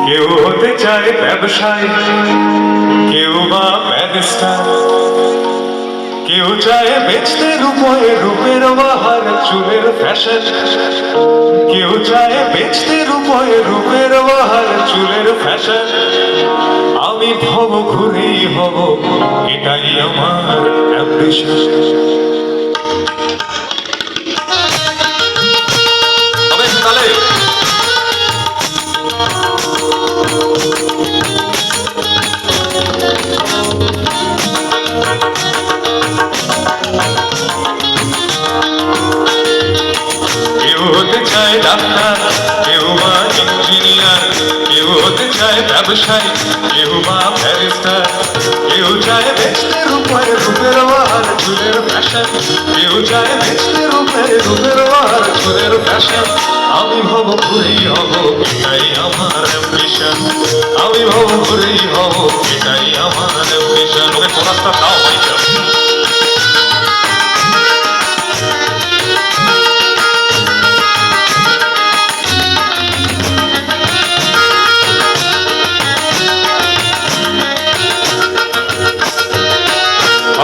কেউ হতে চায় ব্যবসায়ী, কেউ বা ব্যারিস্টার, কেউ চায় বেচতে রূপে রূপের বাহার চুলের ফ্যাশন, কেউ চায় বেচতে রূপে রূপের বাহার চুলের ফ্যাশন। আমি ভব ঘুরেই হব, এটাই আমার অ্যাম্বিশন। কেউ হতে চায় ডাক্তার, কেউ বা ইঞ্জিনিয়ার, কেউ হতে চায় ব্যবসায়ী, কেউ বা ব্যারিস্টার, কেউ চায় বেচতে রূপে রূপের বাহার চুলের ফ্যাশন, কেউ চায় বেচতে রূপে রূপের বাহার চুলের ফ্যাশন। আমি ভব ঘুরেই হব, এটাই আমার অ্যাম্বিশন। আমি ভব ঘুরেই হব, এটাই আমার অ্যাম্বিশন। ওকে কোরাসটা দাও ভাইটা।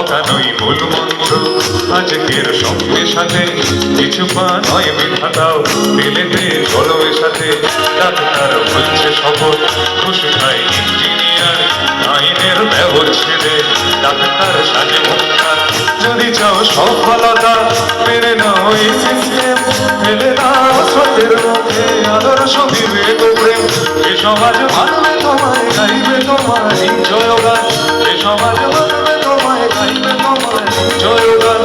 অকানই মূল মন্ত্র আজকের সঙ্গে সাথে, কিছু পা নয় বিধাতাও দিলেতে কলমের সাথে। ডাক্তার বলছে শপথ, ঘুষ খায় ইঞ্জিনিয়ার, আইনের ব্যবচ্ছেদে ডাক্তার সাজে ভক্তার। যদি চাও সফলতা মেনে নাও এই সিস্টেম, ফেলে দাও স্রোতের মুখে আদর্শ বিবেক প্রেম। এ সমাজ মানবে তোমায়, গাইবে তোমার জয়গান। এ সমাজ মানবে তোমায়, গাইবে তোমার জয়গান।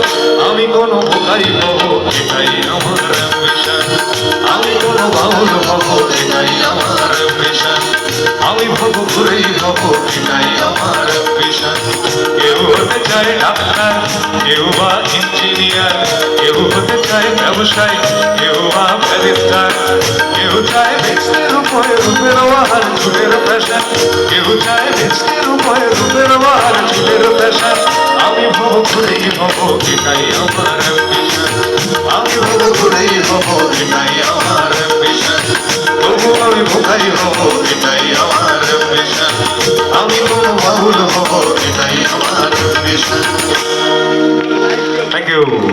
আমি কোনো বোকাই হব, এটাই আমার অ্যাম্বিশন। আমি কোনো বাউল হব, এটাই আমার অ্যাম্বিশন। আমি ভব ঘুরেই হব, এটাই আমার অ্যাম্বিশন। কেউ হতে চায় ডাক্তার, কেউ বা ইঞ্জিনিয়ার, কেউ হতে চায় ব্যবসায়ী, কেউ বা ব্যারিস্টার, কেউ চায় বেচতে রূপে রূপের বাহার চুলের ফ্যাশন, কেউ চায় বেচতে রূপে রূপের বাহার চুলের ফ্যাশন। আমি ভব ঘুরেই হব, এটাই আমার অ্যাম্বিশন। আমি ভব ঘুরেই হব, এটাই আমার অ্যাম্বিশন।